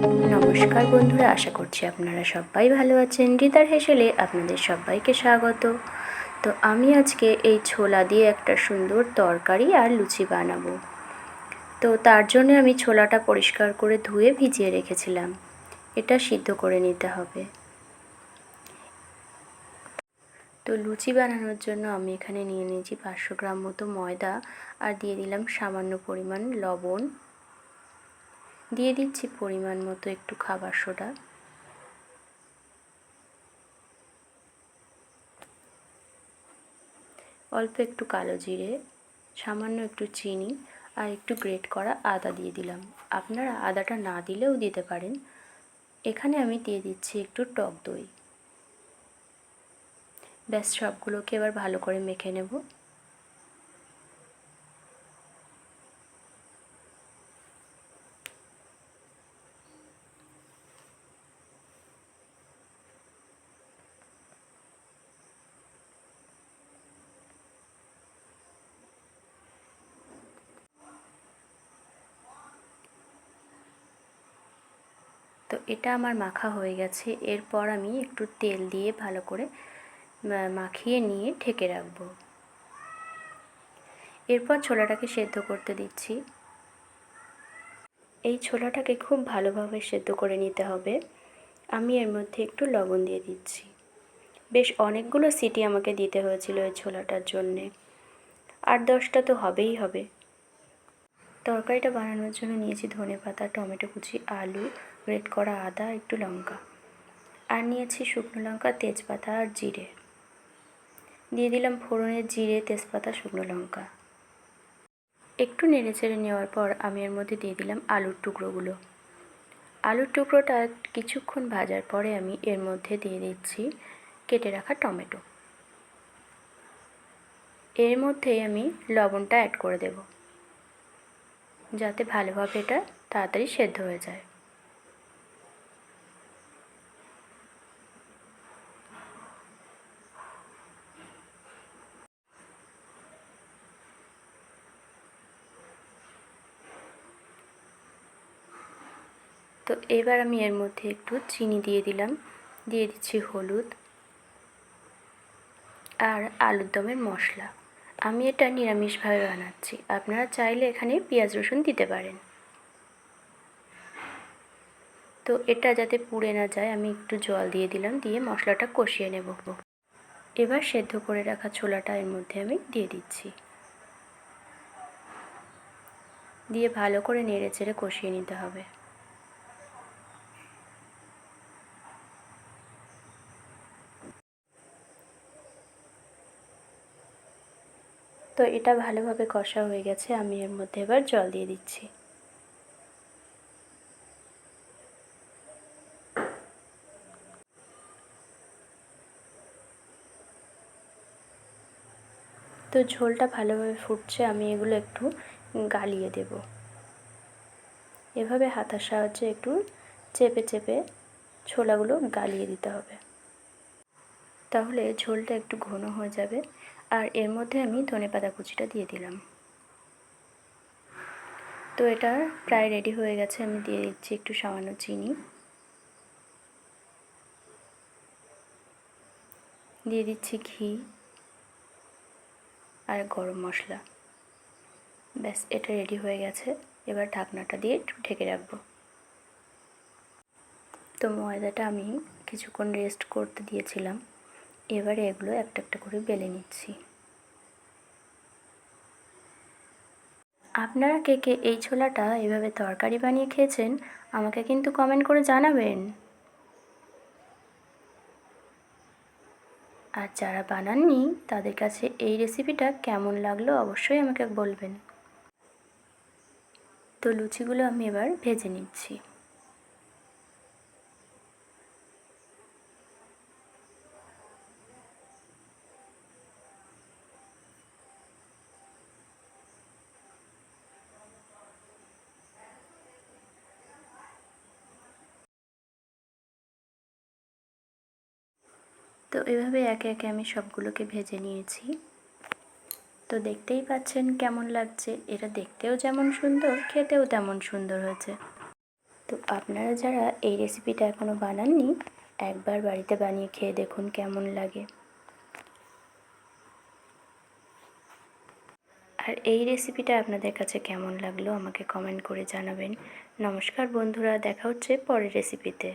নমস্কার বন্ধুরা, আশা করছি আপনারা সবাই ভালো আছেন। রিতার হেসেলে আপনাদের সবাইকে স্বাগত। তো আমি আজকে এই ছোলা দিয়ে একটা সুন্দর তরকারি আর লুচি বানাবো। তো তার জন্য আমি ছোলাটা পরিষ্কার করে ধুয়ে ভিজিয়ে রেখেছিলাম। এটা সিদ্ধ করে নিতে হবে। তো লুচি বানানোর জন্য আমি এখানে নিয়ে নিয়েছি 500 গ্রাম মতো ময়দা, আর দিয়ে দিলাম সামান্য পরিমাণ লবণ, দিয়ে দিচ্ছি পরিমাণ মতো একটু খাবার সোডা, অল্প একটু কালো জিরে, সামান্য একটু চিনি আর একটু গ্রেট করা আদা দিয়ে দিলাম। আপনারা আদাটা না দিলেও দিতে পারেন। এখানে আমি দিয়ে দিচ্ছি একটু টক দই। ব্যাস, সবগুলোকে এবার ভালো করে মেখে নেব। তো এটা আমার মাখা হয়ে গেছে। এরপর আমি একটু তেল দিয়ে ভালো করে মাখিয়ে নিয়ে ঢেকে রাখবো। এরপর ছোলাটাকে সেদ্ধ করতে দিচ্ছি। এই ছোলাটাকে খুব ভালোভাবে সেদ্ধ করে নিতে হবে। আমি এর মধ্যে একটু লবণ দিয়ে দিচ্ছি। বেশ অনেকগুলো সিটি আমাকে দিতে হয়েছিল এই ছোলাটার জন্যে। 8-10টা তো হবেই হবে। তরকারিটা বানানোর জন্য নিয়েছি ধনেপাতা, টমেটো কুচি, আলু, গ্রেট করা আদা, একটু লঙ্কা, আর নিয়েছি শুকনো লঙ্কা, তেজপাতা আর জিরে। দিয়ে দিলাম ফোড়নের জিরে, তেজপাতা, শুকনো লঙ্কা। একটু নেড়েচেড়ে নেওয়ার পর আমি এর মধ্যে দিয়ে দিলাম আলুর টুকরোগুলো। আলুর টুকরোটা কিছুক্ষণ ভাজার পরে আমি এর মধ্যে দিয়ে দিচ্ছি কেটে রাখা টমেটো। এর মধ্যেই আমি লবণটা অ্যাড করে দেব, যাতে ভালোভাবে এটা তাড়াতাড়ি সেদ্ধ হয়ে যায়। তো এবার আমি এর মধ্যে একটু চিনি দিয়ে দিলাম, দিয়ে দিচ্ছি হলুদ আর আলুর দমের মশলা। আমি এটা নিরামিষভাবে বানাচ্ছি, আপনারা চাইলে এখানে পেঁয়াজ রসুন দিতে পারেন। তো এটা যাতে পুড়ে না যায় আমি একটু জল দিয়ে দিলাম, দিয়ে মশলাটা কষিয়ে নেব। এবার সেদ্ধ করে রাখা ছোলাটা এর মধ্যে আমি দিয়ে দিচ্ছি, দিয়ে ভালো করে নেড়ে চেড়ে কষিয়ে নিতে হবে। তো এটা ভালোভাবে কষা হয়ে গেছে। আমি এর মধ্যে এবার জল দিয়ে দিচ্ছি। তো ঝোলটা ভালোভাবে ফুটছে, আমি এগুলো একটু গালিয়ে দেব। এভাবে হাতার সাহায্যে একটু চেপে চেপে ছোলাগুলো গালিয়ে দিতে হবে, তাহলে ঝোলটা একটু ঘন হয়ে যাবে। আর এর মধ্যে আমি ধনেপাতা কুচিটা দিয়ে দিলাম। তো এটা প্রায় রেডি হয়ে গেছে। আমি দিয়ে দিচ্ছি একটু সামান্য চিনি, দিয়ে দিচ্ছি ঘি আর গরম মশলা। ব্যাস, এটা রেডি হয়ে গেছে। এবার ঢাকনাটা দিয়ে একটু ঢেকে রাখবো। তো ময়দাটা আমি কিছুক্ষণ রেস্ট করতে দিয়েছিলাম। এবারে এগুলো একটা একটা করে বেলে নিচ্ছি। আপনারা কে কে এই ছোলাটা এভাবে তরকারি বানিয়ে খেয়েছেন আমাকে কিন্তু কমেন্ট করে জানাবেন। আর যারা বানাননি তাদের কাছে এই রেসিপিটা কেমন লাগলো অবশ্যই আমাকে বলবেন। তো লুচিগুলো আমি এবার ভেজে নিচ্ছি। তো এভাবে একে একে আমি সবগুলোকে ভেজে নিয়েছি। তো দেখতেই পাচ্ছেন কেমন লাগছে। এটা দেখতেও যেমন সুন্দর, খেতেও তেমন সুন্দর হয়েছে। তো তো আপনারা যারা এই রেসিপিটা এখনও বানাননি, একবার বাড়িতে বানিয়ে খেয়ে দেখুন কেমন লাগে। আর এই রেসিপিটা আপনাদের কাছে কেমন লাগলো আমাকে কমেন্ট করে জানাবেন। নমস্কার বন্ধুরা, দেখা হচ্ছে পরের রেসিপিতে।